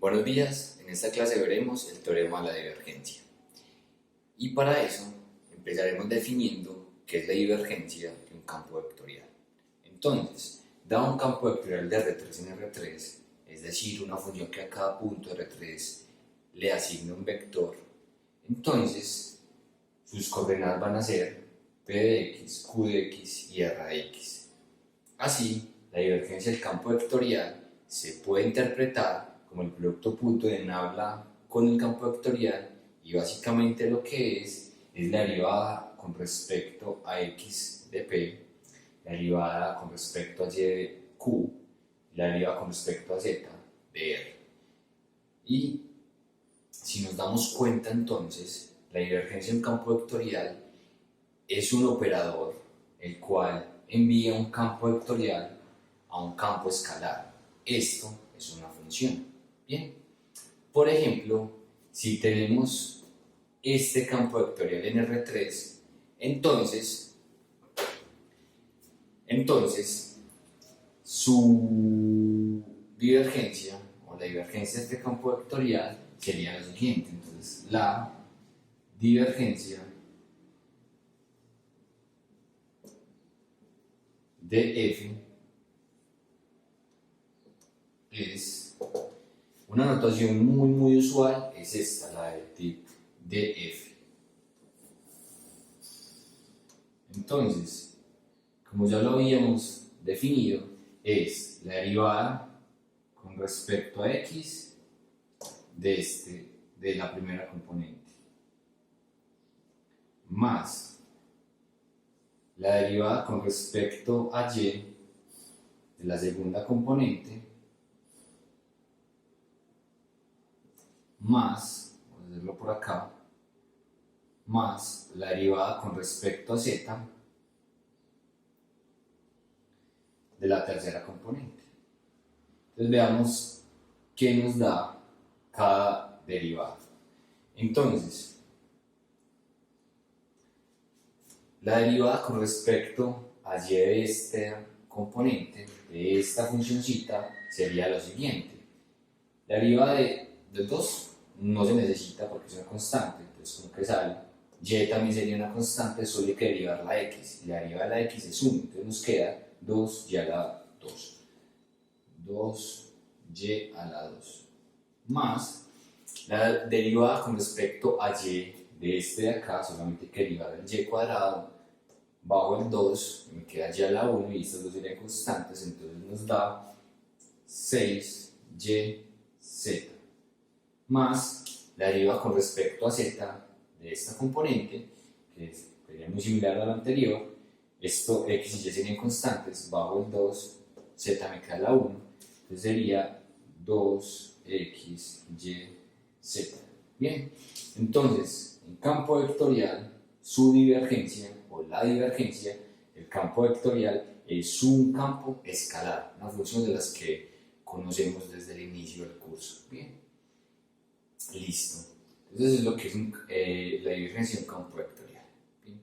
Buenos días, en esta clase veremos el teorema de la divergencia. Y para eso empezaremos definiendo qué es la divergencia de un campo vectorial. Entonces, dado un campo vectorial de R3 en R3, es decir, una función que a cada punto R3 le asigna un vector, entonces sus coordenadas van a ser P de x, Q de x y R de x. Así, la divergencia del campo vectorial se puede interpretar como el producto punto de nabla con el campo vectorial, y básicamente lo que es la derivada con respecto a x de p, la derivada con respecto a y de q, y la derivada con respecto a z de r. Y si nos damos cuenta entonces, la divergencia de un campo vectorial es un operador el cual envía un campo vectorial a un campo escalar. Esto es una función. Bien, por ejemplo, si tenemos este campo vectorial en R3, entonces su divergencia o la divergencia de este campo vectorial sería la siguiente. Entonces, la divergencia de f es una notación muy usual, es esta, la del tip de f. Entonces, como ya lo habíamos definido, es la derivada con respecto a x de la primera componente más la derivada con respecto a y de la segunda componente más, vamos a hacerlo por acá, más la derivada con respecto a z de la tercera componente. Entonces veamos qué nos da cada derivada. Entonces, la derivada con respecto a y de esta componente, de esta funcioncita, sería lo siguiente. La derivada de 2 no se necesita porque es una constante, entonces como que sale. Y también sería una constante, solo hay que derivar la x, y la derivada de la x es 1, entonces nos queda 2y a la 2. 2y a la 2. Más la derivada con respecto a y de este de acá, solamente hay que derivar el y cuadrado bajo el 2, me queda y a la 1 y estas dos serían constantes, entonces nos da 6y z más la derivada con respecto a z de esta componente, que sería muy similar a la anterior. Esto x y y serían constantes, bajo el 2, z me queda la 1, entonces sería 2x y z. Bien, entonces en campo vectorial su divergencia o la divergencia del campo vectorial es un campo escalar, una función de las que conocemos desde el inicio del curso. Bien, listo. Entonces es lo que es la divergencia de un campo vectorial. Bien.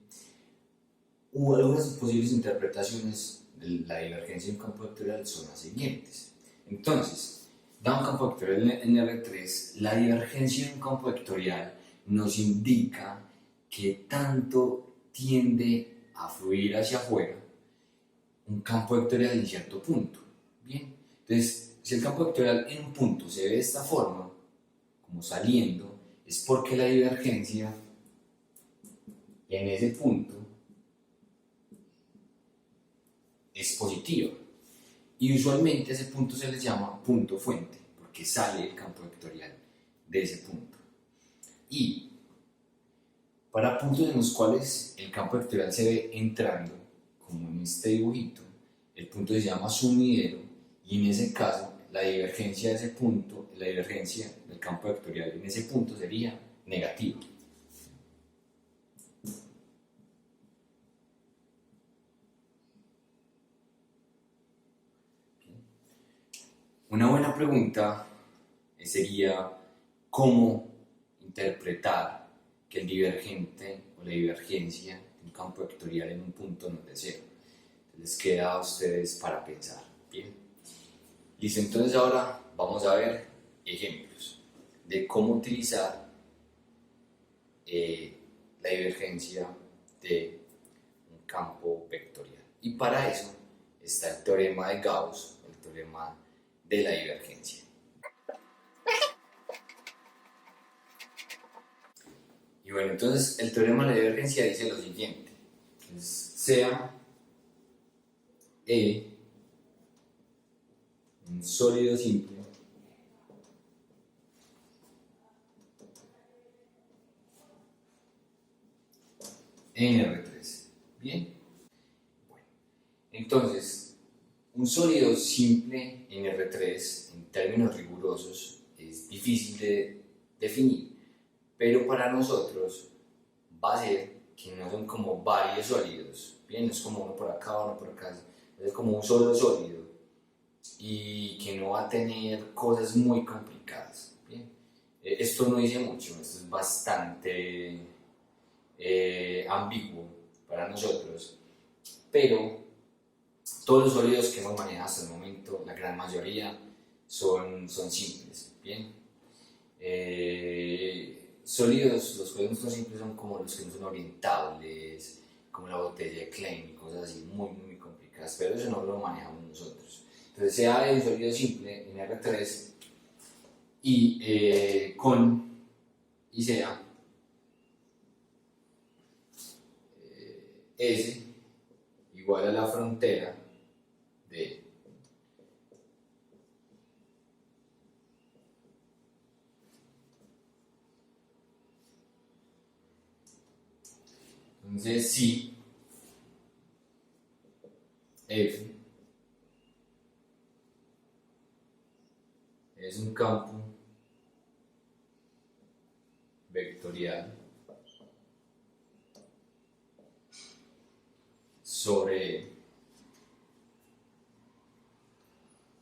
Algunas posibles interpretaciones de la divergencia de un campo vectorial son las siguientes. Entonces, dado un campo vectorial en R3, la divergencia de un campo vectorial nos indica que tanto tiende a fluir hacia afuera un campo vectorial en cierto punto. Bien, entonces, si el campo vectorial en un punto se ve de esta forma, como saliendo, es porque la divergencia en ese punto es positiva. Y usualmente ese punto se les llama punto fuente, porque sale el campo vectorial de ese punto. Y para puntos en los cuales el campo vectorial se ve entrando, como en este dibujito, el punto se llama sumidero, y en ese caso la divergencia de ese punto, la divergencia del campo vectorial en ese punto sería negativa. Una buena pregunta sería cómo interpretar que el divergente o la divergencia de un campo vectorial en un punto no es de cero. Les queda a ustedes para pensar. Bien, listo, entonces ahora vamos a ver ejemplos de cómo utilizar la divergencia de un campo vectorial. Y para eso está el teorema de Gauss, el teorema de la divergencia. Y bueno, entonces el teorema de la divergencia dice lo siguiente: sea E un sólido simple en R3. Bien, bueno, entonces un sólido simple en R3 en términos rigurosos es difícil de definir, pero para nosotros va a ser que no son como varios sólidos, bien, no es como uno por acá, uno por acá, es como un solo sólido y que no va a tener cosas muy complicadas. Bien. Esto no dice mucho, esto es bastante ambiguo para nosotros, pero todos los sólidos que hemos manejado hasta el momento, la gran mayoría, son simples. Bien. Sólidos, los cuales no son simples, son como los que no son orientables, como la botella de Klein y cosas así muy complicadas, pero eso no lo manejamos nosotros. Entonces sea de un sólido simple en R3 y sea S igual a la frontera de entonces si F es un campo vectorial sobre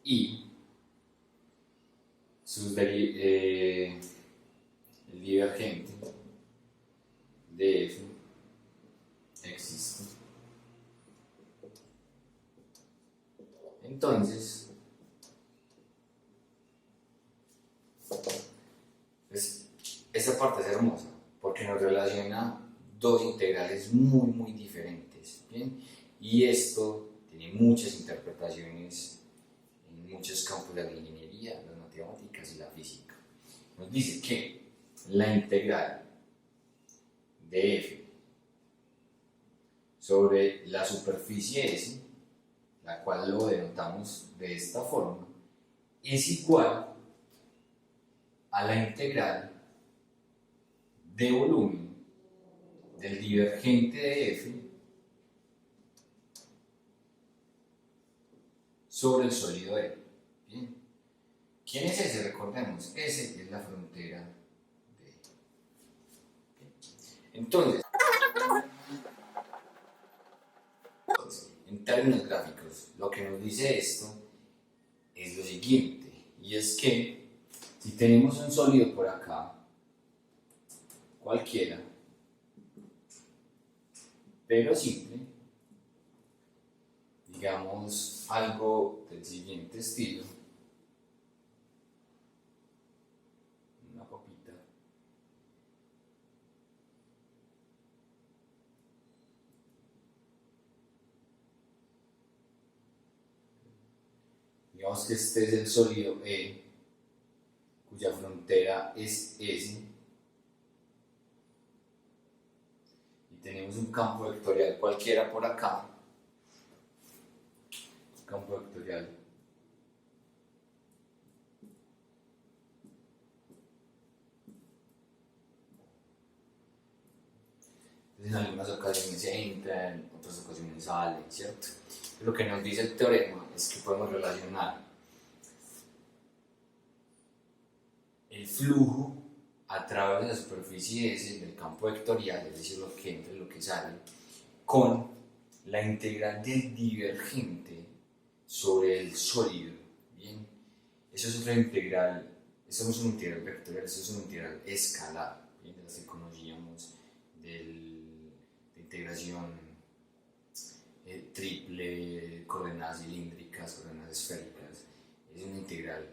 I, el divergente de F existe. Entonces, pues, esta parte es hermosa porque nos relaciona dos integrales muy diferentes. ¿Bien? Y esto tiene muchas interpretaciones en muchos campos de la ingeniería, las matemáticas y la física. Nos dice que la integral de F sobre la superficie S, la cual lo denotamos de esta forma, es igual a la integral de volumen del divergente de F sobre el sólido E. Bien. ¿Quién es ese? Recordemos, S es la frontera de E. Entonces, en términos gráficos, lo que nos dice esto es lo siguiente, y es que si tenemos un sólido por acá, cualquiera, pero simple, digamos algo del siguiente estilo, una papita, digamos que este es el sólido E, cuya frontera es S, y tenemos un campo vectorial cualquiera por acá, campo vectorial en algunas ocasiones entra, en otras ocasiones sale, ¿cierto? Lo que nos dice el teorema es que podemos relacionar el flujo a través de la superficie S del campo vectorial, es decir, lo que entra y lo que sale, con la integral del divergente sobre el sólido. Bien, eso es otra integral, eso no es una integral vectorial, eso es una integral escalar, bien, de las que conocíamos de integración triple, coordenadas cilíndricas, coordenadas esféricas, es una integral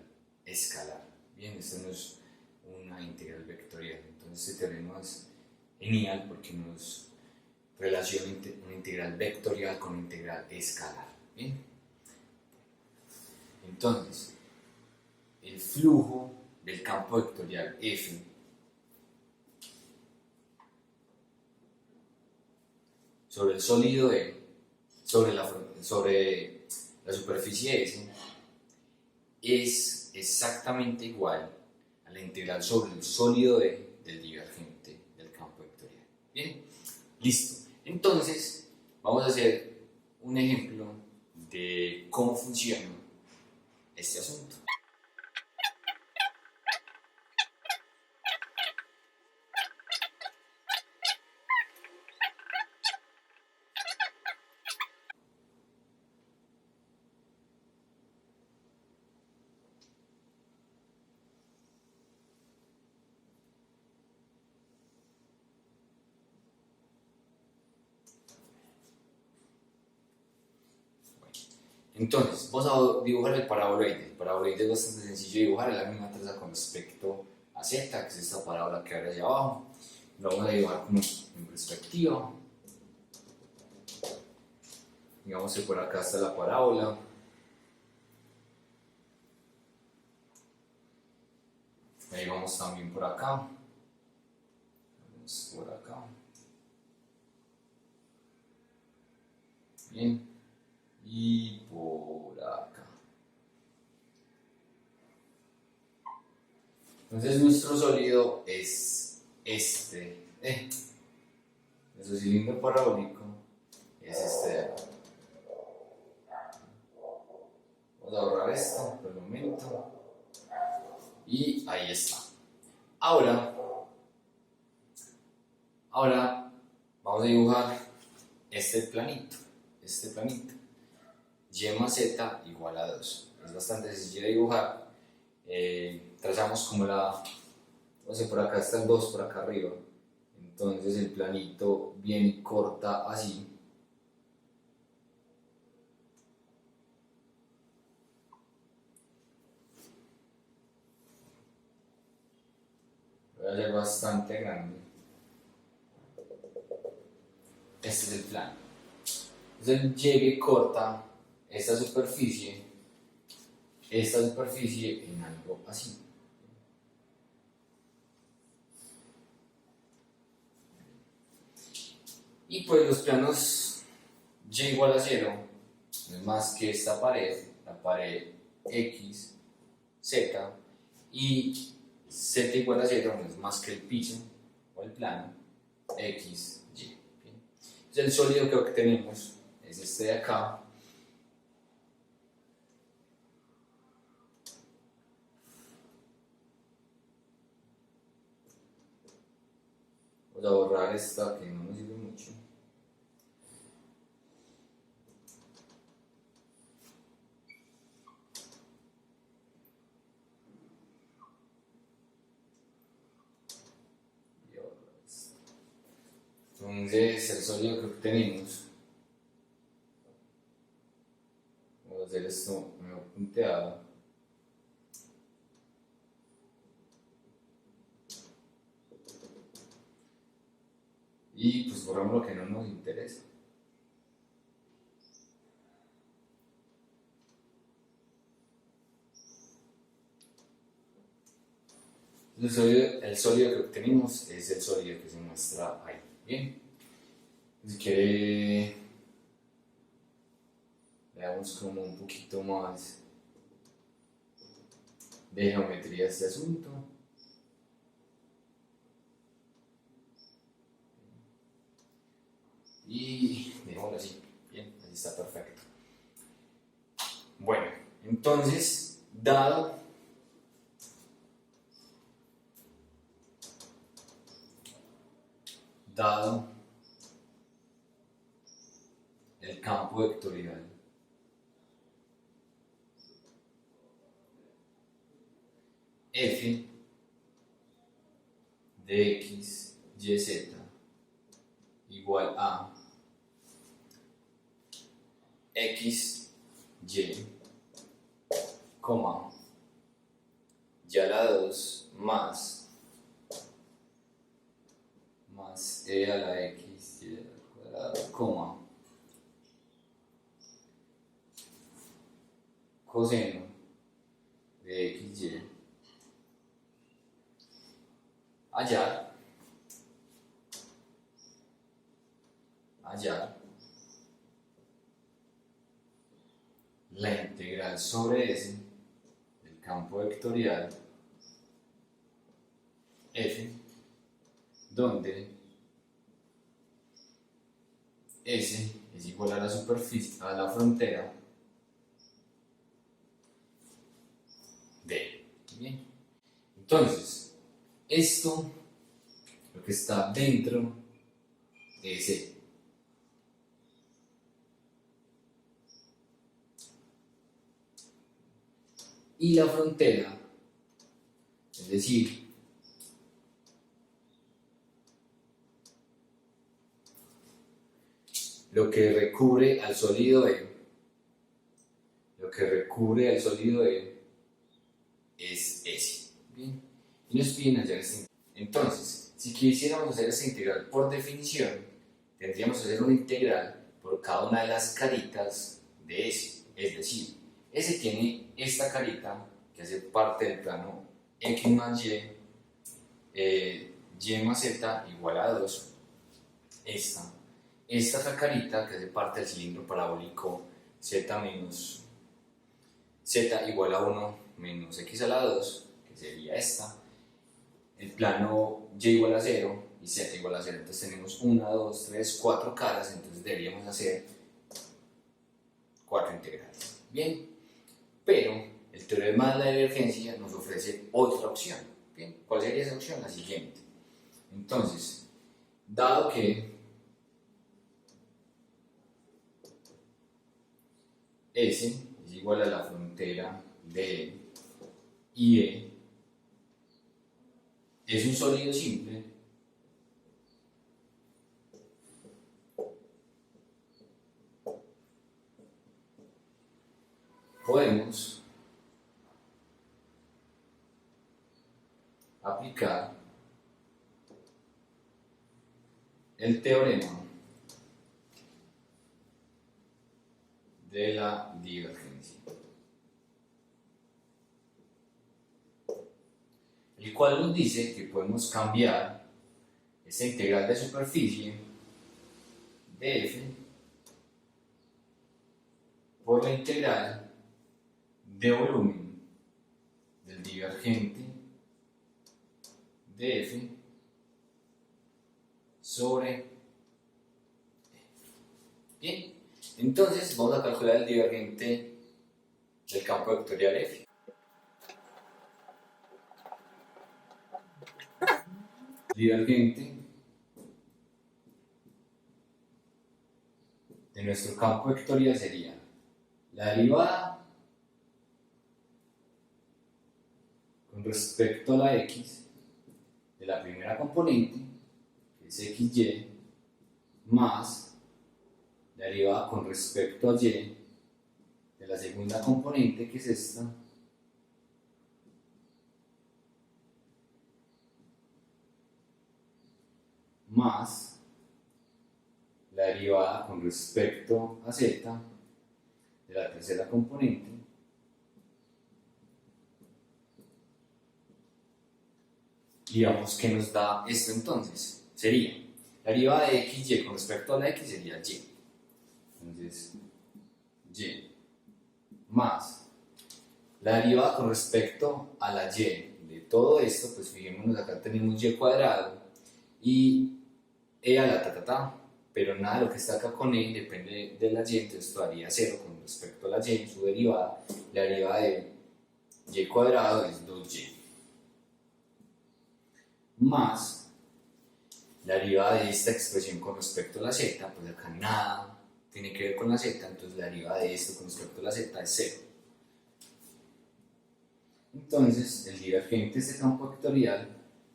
escalar. Bien, esta no es una integral vectorial. Entonces este teorema es genial porque nos relaciona una integral vectorial con una integral escalar. Bien. Entonces, el flujo del campo vectorial F sobre el sólido E, sobre la superficie S, es exactamente igual a la integral sobre el sólido E del divergente del campo vectorial. Bien, listo. Entonces, vamos a hacer un ejemplo de cómo funciona este asunto. Entonces, vamos a dibujar el paraboloide. El paraboloide es bastante sencillo de dibujar, es la misma traza con respecto a Z, que es esta parábola que hay allá abajo. Lo vamos a dibujar como en perspectiva. Digamos que por acá está la parábola. Ahí vamos también por acá. Vamos por acá. Bien. Y por acá. Entonces nuestro sólido es este. Nuestro cilindro parabólico es este de acá. Vamos a borrar esto por el momento. Y ahí está. Ahora vamos a dibujar este planito. Y más z igual a 2. Es bastante sencillo de dibujar. Trazamos como no sé, por acá está el 2, por acá arriba. Entonces el planito viene y corta así. Voy a hacer bastante grande. Este es el plano. Entonces el llegue corta esta superficie en algo así. Y pues los planos y igual a 0 no es más que esta pared, la pared x, z, y z igual a 0 no es más que el piso o el plano x, y. ¿Bien? Entonces el sólido que obtenemos es este de acá. Voy a borrar esta que no nos sirve mucho. Entonces el sólido que obtenemos, vamos a hacer esto medio punteado. Y pues borramos lo que no nos interesa. El sólido que obtenemos es el sólido que se muestra ahí. Bien. Si quiere, veamos como un poquito más de geometría este asunto. Y dejémoslo así. Bien, así está perfecto. Bueno, entonces, dado el campo vectorial f de x, y, z igual a x, y, y a la 2 más e a la x y al cuadrado, coma, coseno de xy, hallar la integral sobre S del campo vectorial F, donde S es igual a la superficie, a la frontera D. Bien. Entonces, esto, lo que está dentro de S. Y la frontera, es decir, lo que recubre al sólido E, es S. Bien. Y nos piden hallar este. Entonces, si quisiéramos hacer esta integral por definición, tendríamos que hacer una integral por cada una de las caritas de S. Es decir, S tiene esta carita que hace parte del plano X más Y, Y más Z igual a 2. Esta otra carita que hace parte del cilindro parabólico Z igual a 1 menos X a la 2, que sería esta. El plano Y igual a 0 y Z igual a 0. Entonces tenemos 1, 2, 3, 4 caras, entonces deberíamos hacer 4 integrales. Bien, pero el teorema de la divergencia nos ofrece otra opción. Bien, ¿cuál sería esa opción? La siguiente. Entonces, dado que S es igual a la frontera de y E es un sólido simple, podemos aplicar el teorema de la divergencia, el cual nos dice que podemos cambiar esta integral de superficie de F por la integral de volumen del divergente de F sobre E. Bien, entonces vamos a calcular el divergente del campo vectorial F. Divergente de nuestro campo vectorial sería la derivada con respecto a la x de la primera componente, que es xy, más la derivada con respecto a y de la segunda componente, que es esta, más la derivada con respecto a z de la tercera componente, y vamos que nos da esto. Entonces sería la derivada de xy con respecto a la x sería y, entonces y más la derivada con respecto a la y de todo esto, pues fijémonos, acá tenemos y cuadrado y e a la ta, pero nada de lo que está acá con e depende de la y, entonces esto daría 0 con respecto a la y, su derivada, la derivada de y cuadrado es 2y, más la derivada de esta expresión con respecto a la z, pues acá nada tiene que ver con la z, entonces la derivada de esto con respecto a la z es 0. Entonces el divergente de este campo vectorial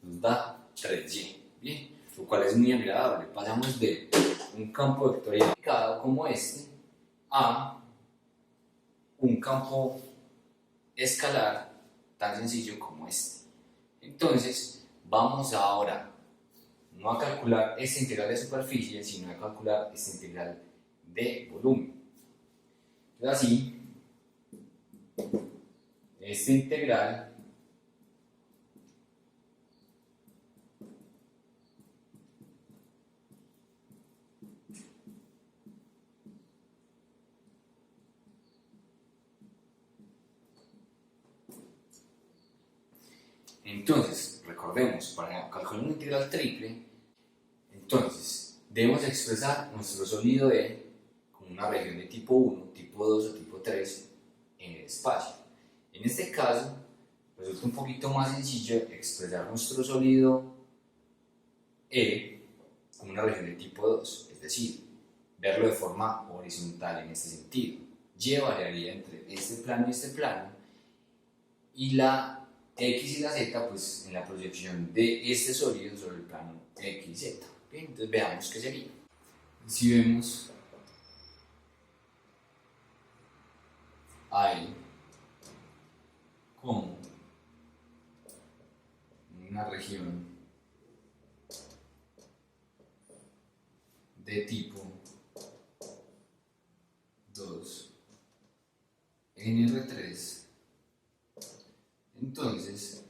nos da 3y, bien, lo cual es muy agradable. Pasamos de un campo vectorial como este a un campo escalar tan sencillo como este. Entonces, vamos ahora no a calcular esta integral de superficie, sino a calcular esta integral de volumen. Entonces, así, esta integral entonces, recordemos, para calcular una integral triple, entonces debemos expresar nuestro sólido E como una región de tipo 1, tipo 2 o tipo 3 en el espacio. En este caso, resulta un poquito más sencillo expresar nuestro sólido E como una región de tipo 2, es decir, verlo de forma horizontal en este sentido. Y variaría entre este plano y este plano, y la X y la Z pues en la proyección de este sólido sobre el plano X y Z. Bien, entonces veamos qué sería. Si vemos ahí como una región de tipo 2 en R3, entonces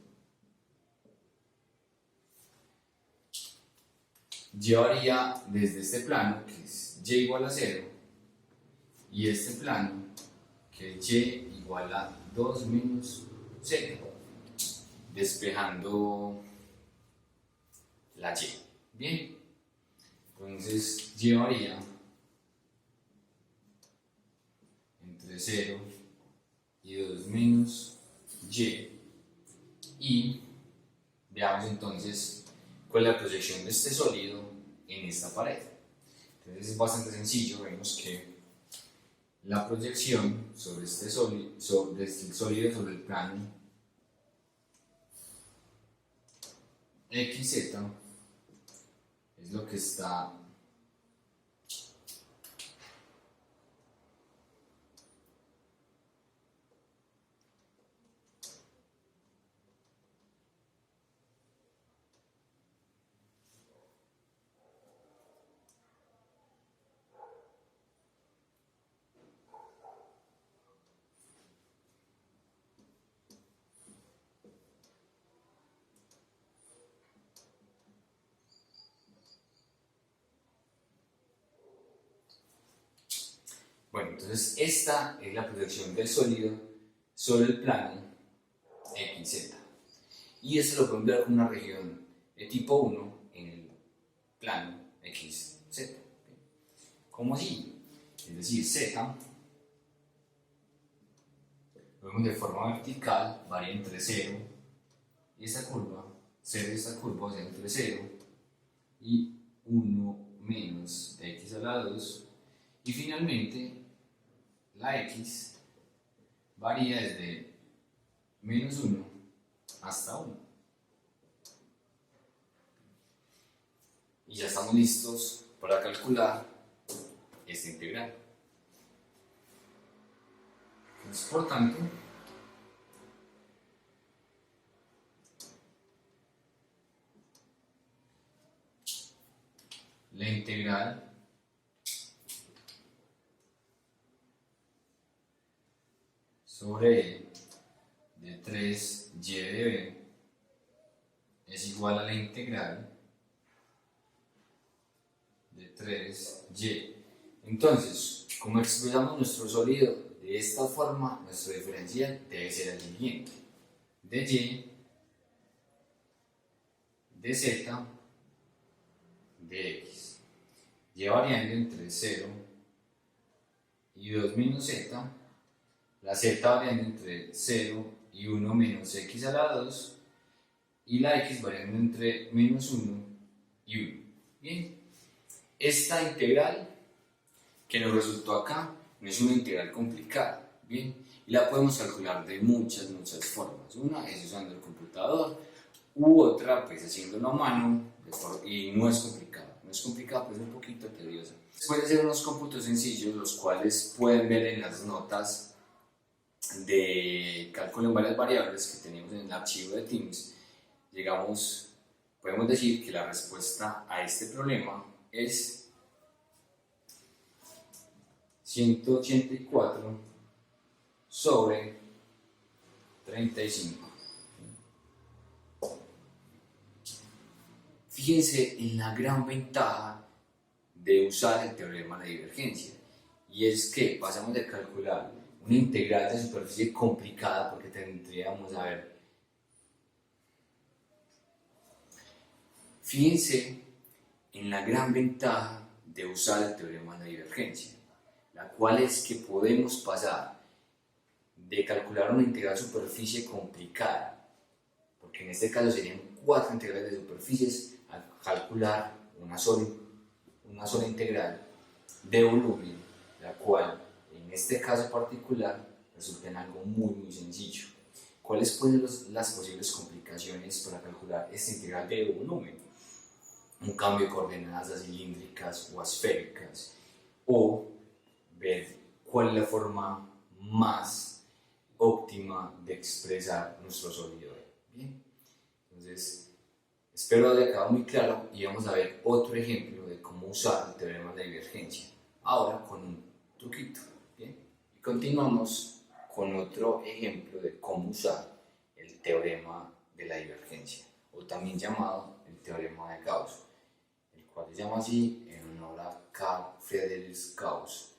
llevaría desde este plano, que es y igual a 0, y este plano, que es y igual a 2 menos 0, despejando la y. Bien, entonces llevaría entre 0 y 2 menos y veamos entonces cuál es la proyección de este sólido en esta pared. Entonces es bastante sencillo, vemos que la proyección sobre este sólido sobre el plano XZ es lo que está bueno, entonces esta es la proyección del sólido sobre el plano XZ. Y esto lo podemos ver como una región de tipo 1 en el plano XZ. ¿Cómo así? Es decir, Z, lo vemos de forma vertical, varía entre 0 y esta curva, 0 y esta curva, o sea, entre 0 y 1 menos x a la 2, y finalmente la x varía desde menos 1 hasta 1. Y ya estamos listos para calcular esta integral. Entonces, por tanto, la integral sobre E de 3y de b es igual a la integral de 3y. Entonces, como expresamos nuestro sólido de esta forma, nuestro diferencial debe ser el siguiente: de y, de z, de x. Y variando entre 0 y 2 menos z, la z variando entre 0 y 1 menos x a la 2, y la x variando entre menos 1 y 1. Bien, esta integral que nos resultó acá no es una integral complicada, bien, y la podemos calcular de muchas formas. Una es usando el computador, u otra pues haciéndolo a mano, y no es complicada, pero es un poquito tediosa. Después de hacer unos cómputos sencillos, los cuales pueden ver en las notas de cálculo en varias variables que tenemos en el archivo de Teams, podemos decir que la respuesta a este problema es 184 sobre 35. Fíjense en la gran ventaja de usar el teorema de la divergencia, y es que pasamos de calcular una integral de superficie complicada, porque tendríamos a ver, fíjense en la gran ventaja de usar el teorema de la divergencia, la cual es que podemos pasar de calcular una integral de superficie complicada, porque en este caso serían 4 integrales de superficies, a calcular una sola integral de volumen, la cual en este caso particular resulta en algo muy sencillo. ¿Cuáles pueden ser las posibles complicaciones para calcular esta integral de volumen? Un cambio de coordenadas a cilíndricas o esféricas, o ver cuál es la forma más óptima de expresar nuestro sólido. Bien, entonces espero haya quedado muy claro, y vamos a ver otro ejemplo de cómo usar el teorema de la divergencia, ahora con un truquito. Bien, y continuamos con otro ejemplo de cómo usar el teorema de la divergencia, o también llamado el teorema de Gauss, el cual se llama así en honor a Carl Friedrich Gauss,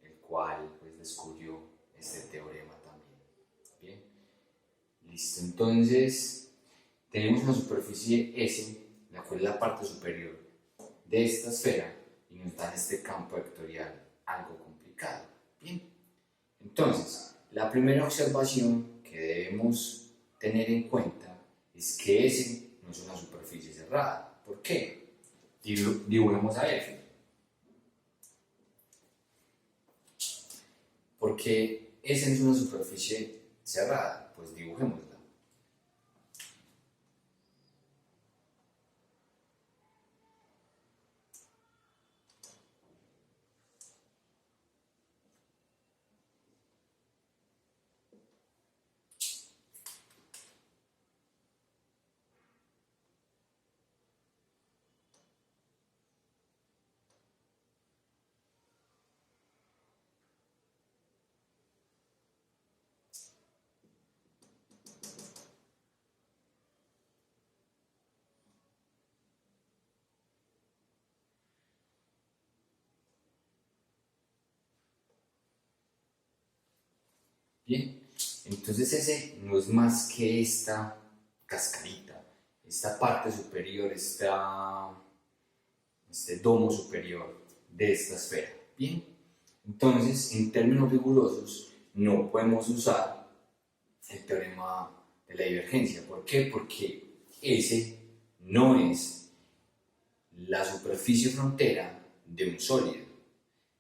el cual pues descubrió este teorema también. Bien, listo. Entonces tenemos una superficie S, la cual es la parte superior de esta esfera, y nos da este campo vectorial algo complicado. Bien, entonces la primera observación que debemos tener en cuenta es que S no es una superficie cerrada. ¿Por qué? Dibujemos a F. Porque S no es una superficie cerrada, pues dibujémosla. Bien, entonces ese no es más que esta cascarita, esta parte superior, este domo superior de esta esfera. Bien, entonces en términos rigurosos no podemos usar el teorema de la divergencia. ¿Por qué? Porque ese no es la superficie frontera de un sólido.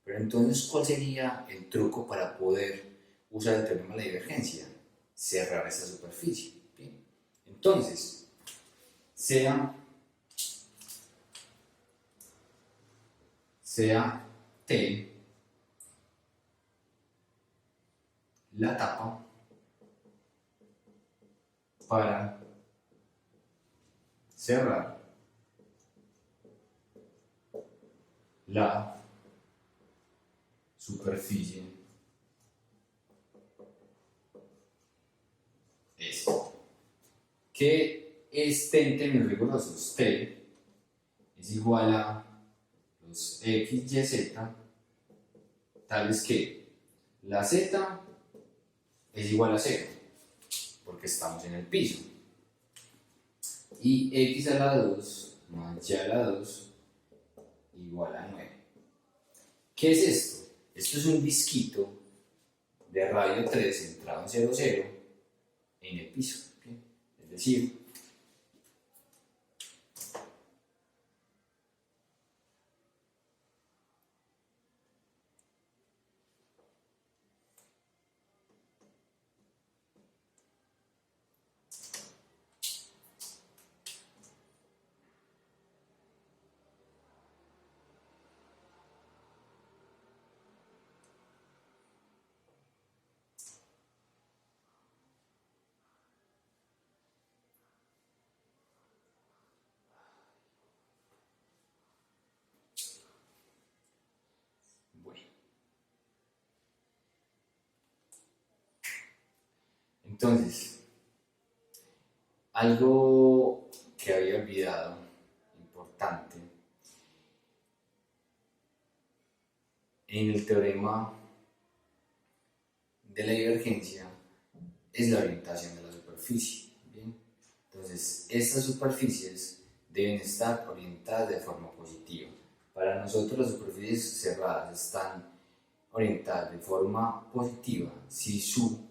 Pero entonces, ¿cuál sería el truco para poder usar el teorema de la divergencia? Cerrar esa superficie. Bien. Entonces, sea T la tapa para cerrar la superficie S. ¿Qué es T en términos rigurosos? T es igual a los X, Y, Z, tales que la Z es igual a 0, porque estamos en el piso, y X a la 2 más Y a la 2 igual a 9. ¿Qué es esto? Esto es un disquito de radio 3 centrado en 0, 0 en el piso. ¿Bien? Es decir, Entonces, algo que había olvidado, importante, en el teorema de la divergencia es la orientación de la superficie. ¿Bien? Entonces, estas superficies deben estar orientadas de forma positiva. Para nosotros las superficies cerradas están orientadas de forma positiva si su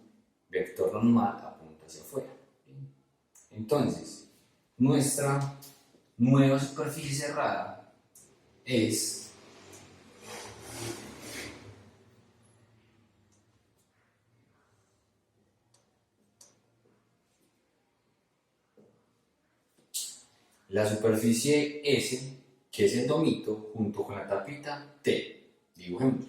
vector normal apunta hacia afuera. ¿Bien? Entonces, nuestra nueva superficie cerrada es la superficie S, que es el domito, junto con la tapita T. Dibujemos.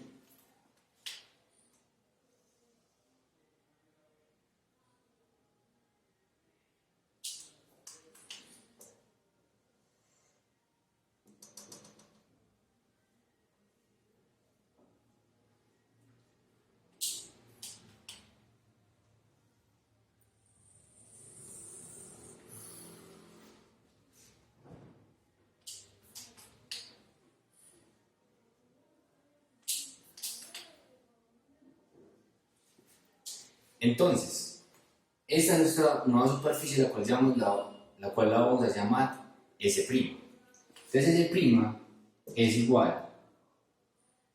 Entonces, esta es nuestra nueva superficie, la cual la vamos a llamar S'. Entonces S' es igual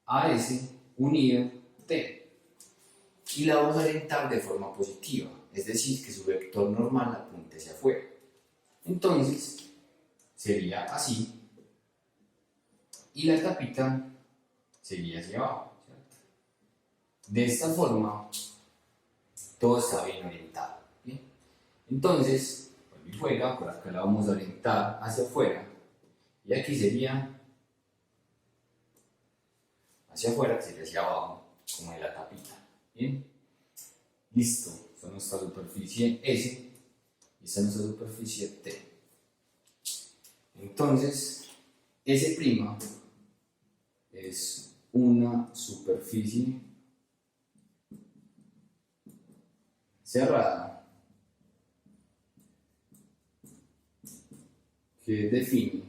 a S unido T. Y la vamos a orientar de forma positiva, es decir, que su vector normal apunte hacia afuera. Entonces, sería así, y la tapita sería hacia abajo, ¿cierto? De esta forma, todo está bien orientado. ¿Bien? Entonces, por fuera, por acá la vamos a orientar hacia afuera, y aquí sería hacia afuera, que sería hacia abajo, como de la tapita. ¿Bien? Listo, esta es nuestra superficie S, y esta es nuestra superficie T. Entonces, S' es una superficie cerrada que define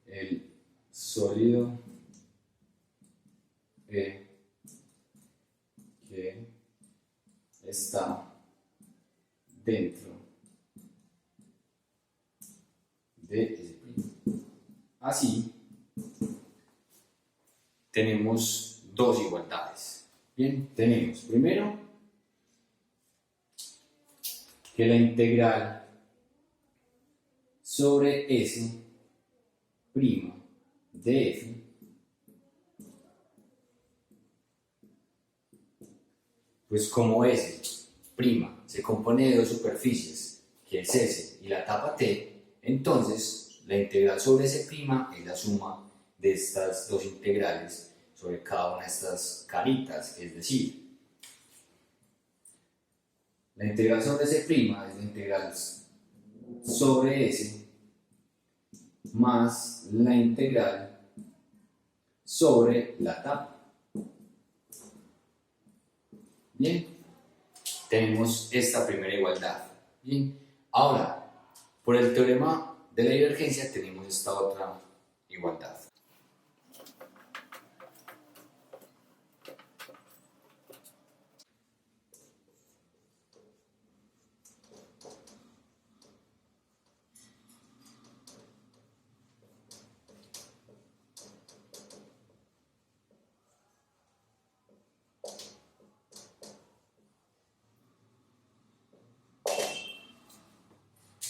el sólido E que está dentro de S'. Así, tenemos dos igualdades. Bien, tenemos primero que la integral sobre S' de F pues como S' se compone de dos superficies, que es S y la tapa T, entonces la integral sobre S' es la suma de estas dos integrales sobre cada una de estas caritas, es decir, la integral sobre S' es la integral sobre S más la integral sobre la tapa. Bien, tenemos esta primera igualdad. Bien, ahora, por el teorema de la divergencia tenemos esta otra igualdad.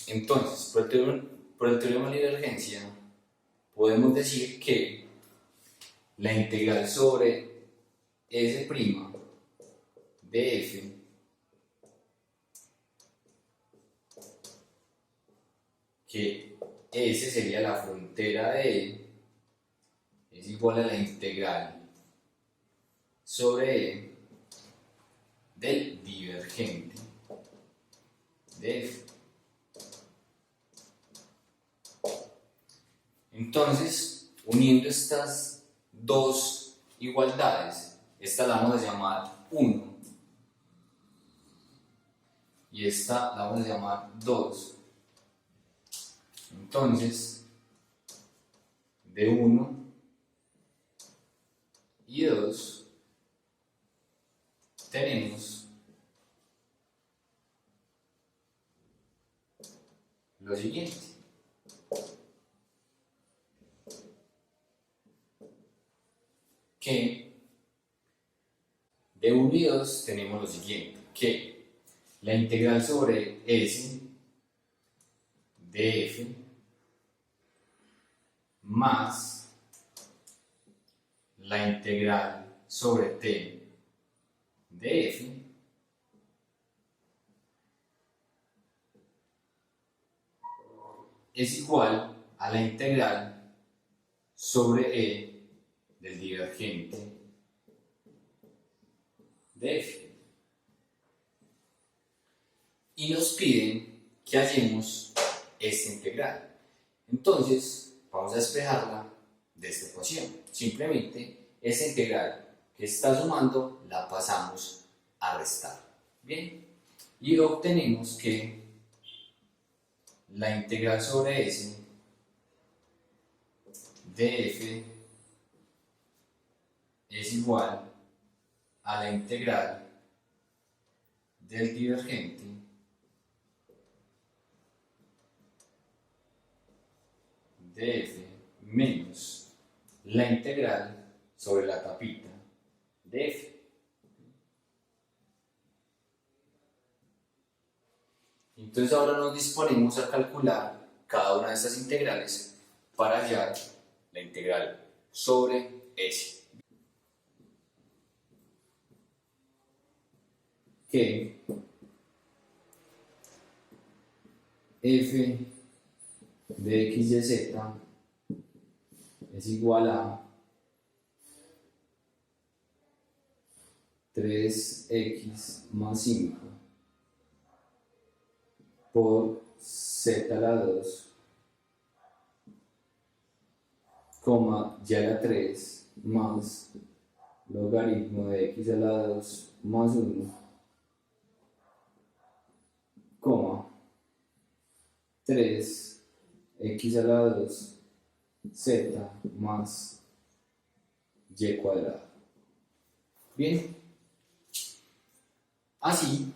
Entonces, por el teorema de la divergencia, podemos decir que la integral sobre S' de F que S sería la frontera de E, es igual a la integral sobre E del divergente de F. Entonces, uniendo estas dos igualdades. Esta la vamos a llamar 1 y esta la vamos a llamar 2. Entonces, de 1 y 2 tenemos lo siguiente. Que de 1 y 2 tenemos lo siguiente, que la integral sobre S de f más la integral sobre t de f es igual a la integral sobre e del divergente de f. Y nos piden que hallemos esta integral. Entonces, vamos a despejarla de esta ecuación. Simplemente, esta integral que está sumando la pasamos a restar. Bien, y obtenemos que la integral sobre s de f es igual a la integral del divergente de f menos la integral sobre la tapita de f. Entonces ahora nos disponemos a calcular cada una de estas integrales para hallar la integral sobre s. Que f de x y z es igual a 3x más 5 por z a la 2, coma y a la 3 más logaritmo de x a la 2 más 1, coma 3x a la 2 z más y cuadrado. Bien, así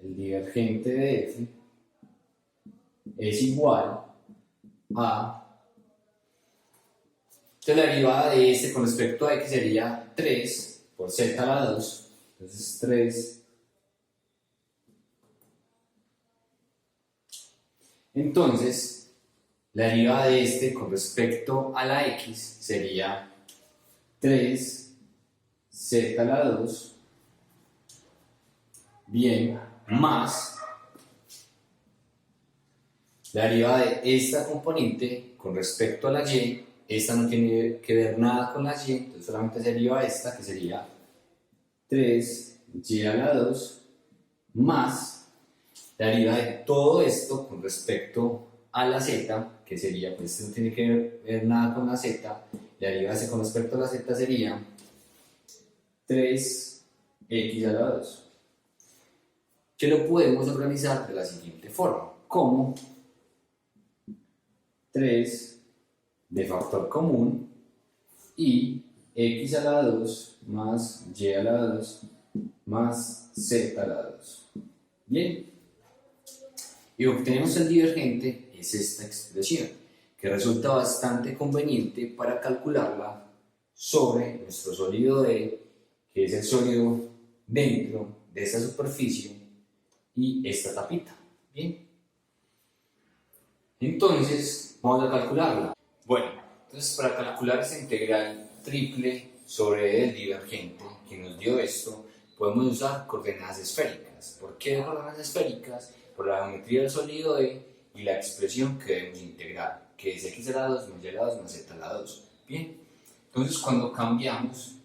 el divergente de f es igual a la derivada de este con respecto a x sería 3 por z a la 2, entonces 3. Entonces, la derivada de este con respecto a la x sería 3 z a la 2, bien, más la derivada de esta componente con respecto a la y. Esta no tiene que ver nada con la y, entonces solamente se deriva esta, que sería 3y a la 2, más la derivada de todo esto con respecto a la z, que sería, pues esto no tiene que ver nada con la z, la derivada de con respecto a la z sería 3x a la 2, que lo podemos organizar de la siguiente forma, como 3 de factor común y x a la 2 más y a la 2 más z a la 2. Bien, y obtenemos el divergente, es esta expresión, que resulta bastante conveniente para calcularla sobre nuestro sólido D, que es el sólido dentro de esta superficie y esta tapita. Bien, entonces vamos a calcularla. Bueno, entonces para calcular esta integral triple sobre el divergente que nos dio esto, podemos usar coordenadas esféricas. ¿Por qué coordenadas esféricas? Por la geometría del sólido D y la expresión que debemos integrar, que es x a la 2 más y a la 2 más z a la 2. Bien, entonces cuando cambiamos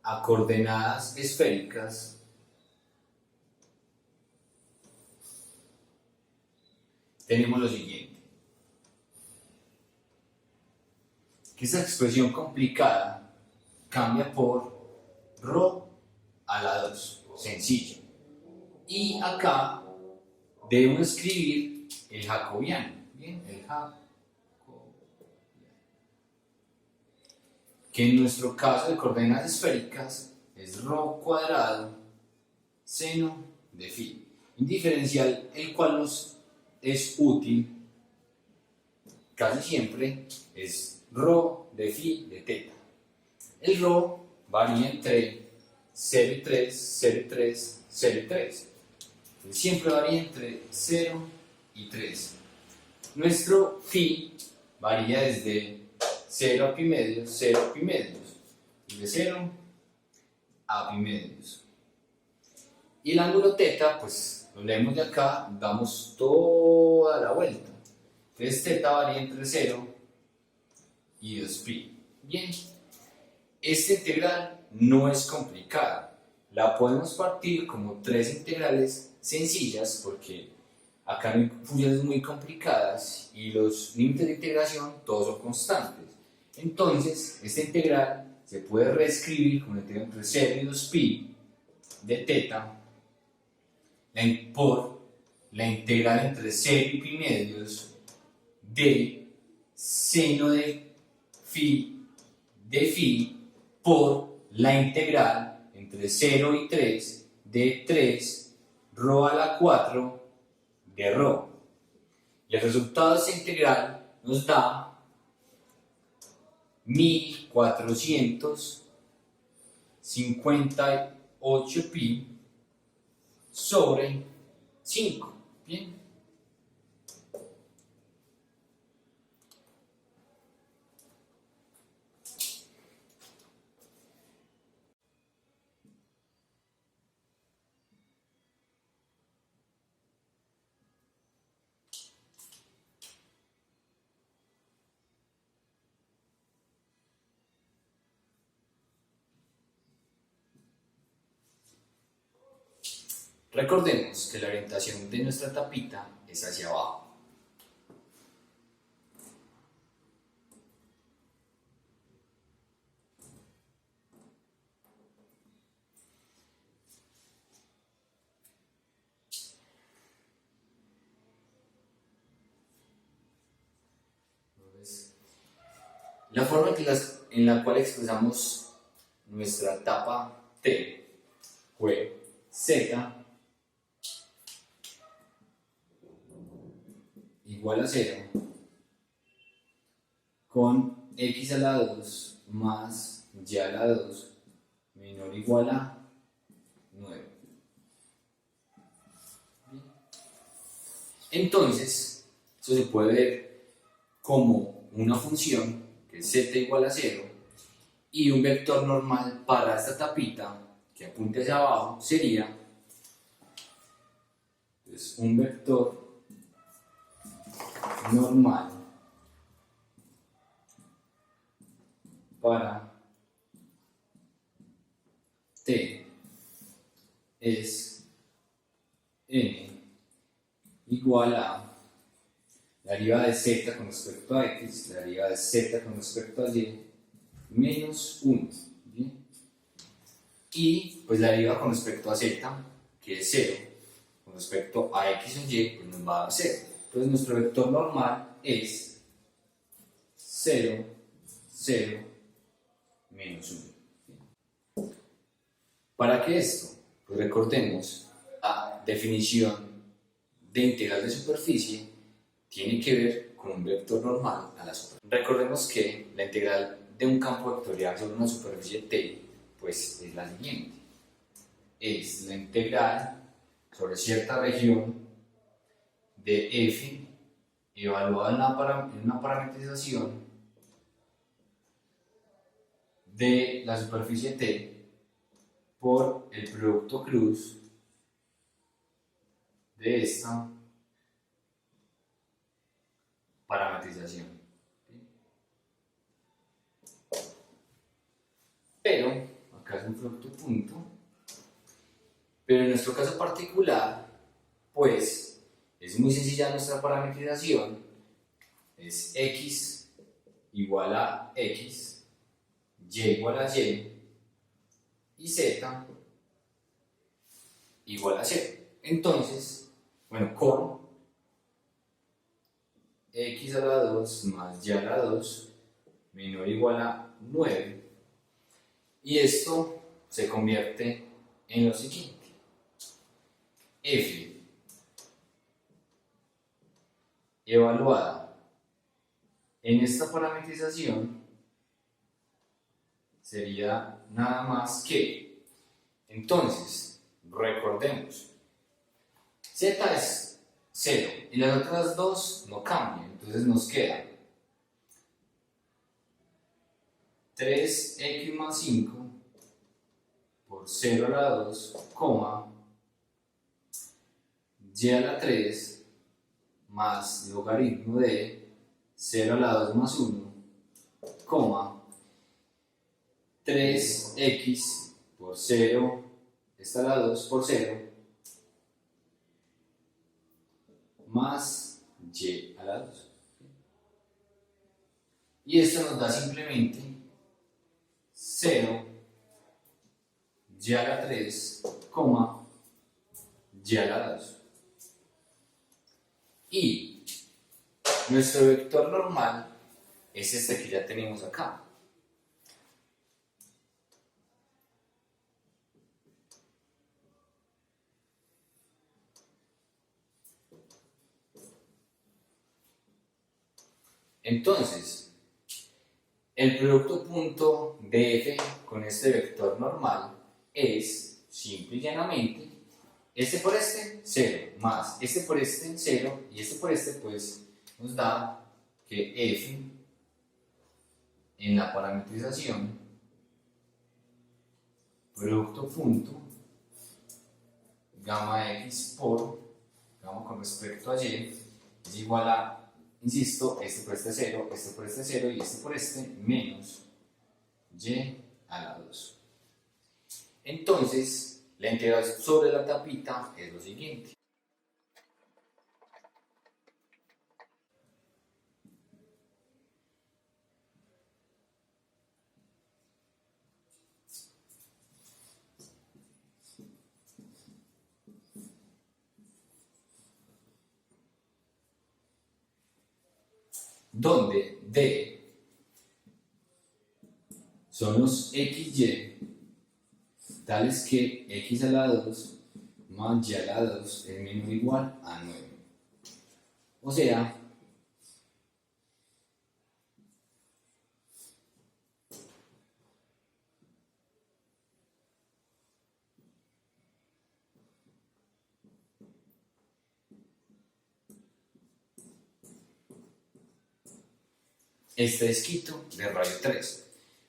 a coordenadas esféricas, tenemos lo siguiente. Que esta expresión complicada cambia por ρ a la 2, sencillo. Y acá debemos escribir el jacobiano, ¿bien? El jacobiano. Que en nuestro caso de coordenadas esféricas es ρ cuadrado seno de phi. Un diferencial el cual nos es útil casi siempre es ρ de phi de teta. El ρ varía entre 0 y 3, 0 y 3, 0 y 3. Siempre varía entre 0 y 3. Nuestro phi varía desde 0 a pi medios, 0 a pi medios. Y de 0 a pi medios. Y el ángulo teta, pues lo leemos de acá, damos toda la vuelta. Entonces teta varía entre 0 y 2pi. Bien, esta integral no es complicada. La podemos partir como tres integrales sencillas porque acá no hay funciones muy complicadas y los límites de integración todos son constantes. Entonces, esta integral se puede reescribir como la integral entre 0 y 2pi de teta por la integral entre 0 y pi medios de seno de phi por la integral entre 0 y 3 de 3 ρ a la 4 de ρ. Y el resultado de esta integral nos da 1458 pi sobre 5. Bien. Recordemos que la orientación de nuestra tapita es hacia abajo. Entonces, la forma en la cual expresamos nuestra tapa T fue Z igual a 0 con x a la 2 más y a la 2 menor o igual a 9. Entonces, eso se puede ver como una función que es z igual a 0 y un vector normal para esta tapita que apunte hacia abajo sería entonces, un vector normal para t es n igual a la derivada de z con respecto a x, la derivada de z con respecto a y, menos 1. ¿Bien? Y pues la derivada con respecto a z, que es 0, con respecto a x o y, pues nos va a dar 0. Entonces nuestro vector normal es 0, 0, menos 1. ¿Para qué esto? Pues recordemos, la definición de integral de superficie tiene que ver con un vector normal a la superficie. Recordemos que la integral de un campo vectorial sobre una superficie T pues es la siguiente. Es la integral sobre cierta región de f evaluada en una parametrización de la superficie T por el producto cruz de esta parametrización. Pero, acá es un producto punto, pero en nuestro caso particular, pues, Es muy sencilla nuestra parametrización, es x igual a x, y igual a y z igual a 0. Entonces, bueno, con x a la 2 más y a la 2 menor o igual a 9, y esto se convierte en lo siguiente: f evaluada en esta parametrización sería nada más que, entonces, recordemos, z es 0 y las otras dos no cambian, entonces nos queda 3x más 5 por 0 a la 2, coma, y a la 3 más logaritmo de 0 a la 2 más 1, coma, 3x por 0, esta a la 2 por 0, más y a la 2. Y esto nos da simplemente 0 y a la 3, coma, y a la 2. Y nuestro vector normal es este que ya tenemos acá. Entonces, el producto punto de f con este vector normal es, simple y llanamente, este por este, 0, más este por este, 0, y este por este, pues nos da que f en la parametrización, producto punto, gamma x por gamma con respecto a y, es igual a, insisto, este por este 0, este por este 0 y este por este, menos y a la 2. Entonces, la integral sobre la tapita es lo siguiente. Donde D son los xy tales que x a la 2 más y a la 2 es menor o igual a 9. O sea, este es quito de radio 3.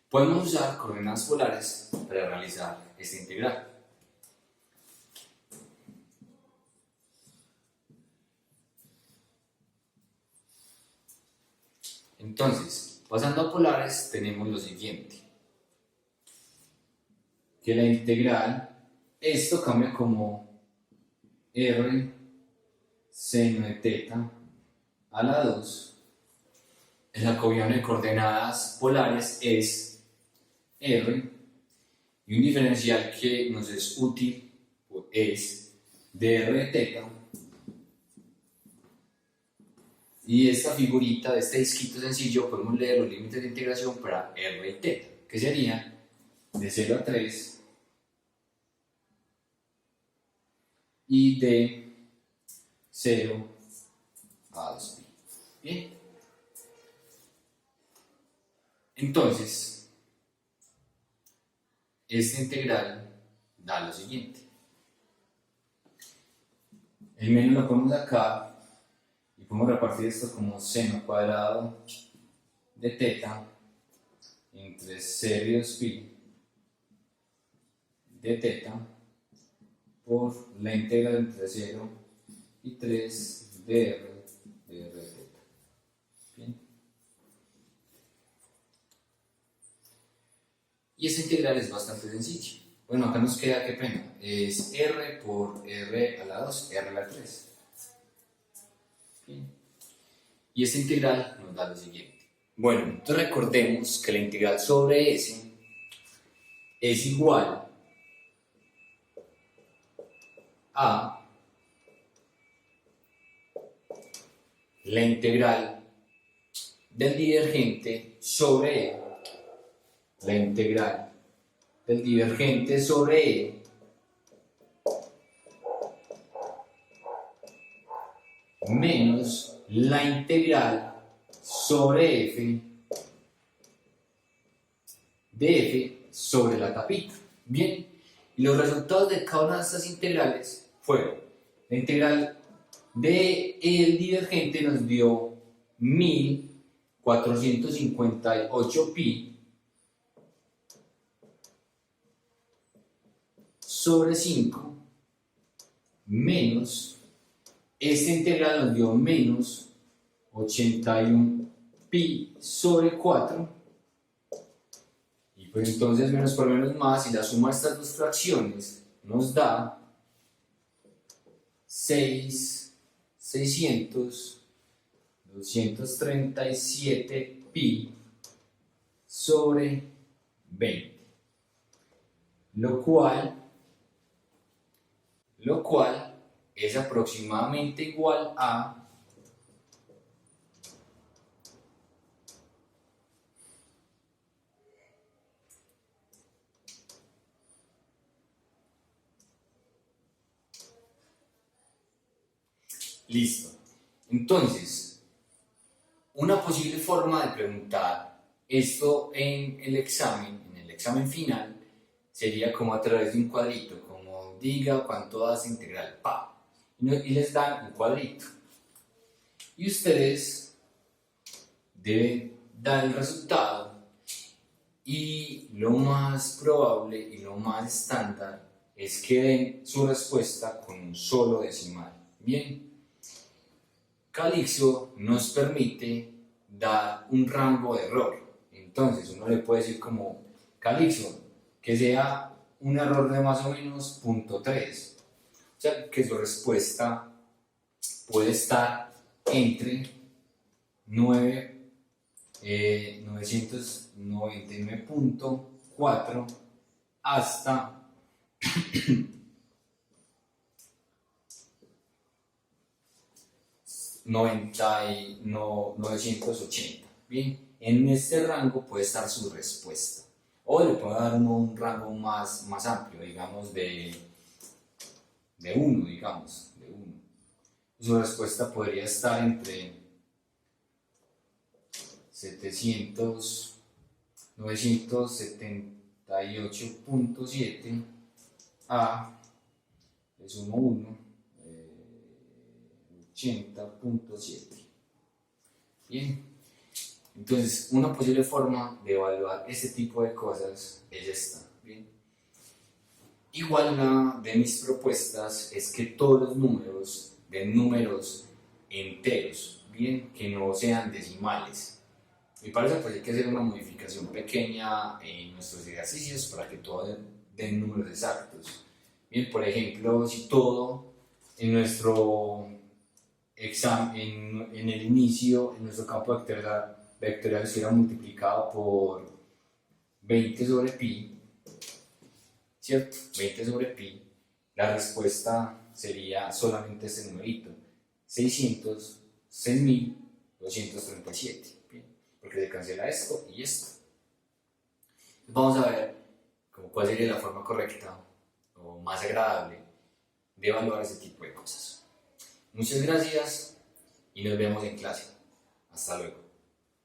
Podemos usar coordenadas polares para realizar esta integral. Entonces, pasando a polares, tenemos lo siguiente: que la integral, esto cambia como r seno de teta a la 2. El jacobiano de coordenadas polares es r, y un diferencial que nos es útil es dr de teta, y esta figurita de este disquito sencillo podemos leer los límites de integración para r de teta, que sería de 0 a 3 y de 0 a 2pi. Bien, entonces esta integral da lo siguiente: el menos lo ponemos acá y podemos repartir esto como seno cuadrado de teta entre 0 y 2pi de teta por la integral entre 0 y 3 de r de teta. Bien. Y esta integral es bastante sencilla. Bueno, acá nos queda, qué pena, es r por r a la 2, r a la 3. Y esta integral nos da lo siguiente. Bueno, entonces recordemos que la integral sobre S es igual a la integral del divergente sobre E. La integral del divergente sobre E menos la integral sobre f de f sobre la tapita. Bien, y los resultados de cada una de estas integrales fueron: la integral de el divergente nos dio 1458 pi sobre 5 menos esta integral nos dio menos 81 pi sobre 4, y pues entonces menos por menos más, y la suma de estas dos fracciones nos da 237 pi sobre 20, lo cual es aproximadamente igual a listo. Entonces, una posible forma de preguntar esto en el examen final, sería como a través de un cuadrito, como diga cuánto da esa integral, pa, y les dan un cuadrito. Y ustedes deben dar el resultado, y lo más probable y lo más estándar es que den su respuesta con un solo decimal. Bien. Calixo nos permite dar un rango de error. Entonces uno le puede decir como Calixo que sea un error de más o menos 0.3. O sea que su respuesta puede estar entre 999.4 hasta 980. Bien, en este rango puede estar su respuesta. O le puedo dar un rango más amplio, digamos de 1, digamos, de 1. Su respuesta podría estar entre 978.7 a, le sumo 1, 80.7. Bien, entonces una posible forma de evaluar este tipo de cosas es esta. Bien, igual una de mis propuestas es que todos los números den números enteros, bien, que no sean decimales. Me parece pues hay que hacer una modificación pequeña en nuestros ejercicios para que todos den números exactos. Bien, por ejemplo, si todo en nuestro examen, en el inicio, en nuestro campo vectorial estuviera multiplicado por 20 sobre pi, ¿cierto? 20 sobre pi, la respuesta sería solamente este numerito, 606.237, ¿bien? Porque se cancela esto y esto. Vamos a ver cuál sería la forma correcta o más agradable de evaluar ese tipo de cosas. Muchas gracias y nos vemos en clase. Hasta luego.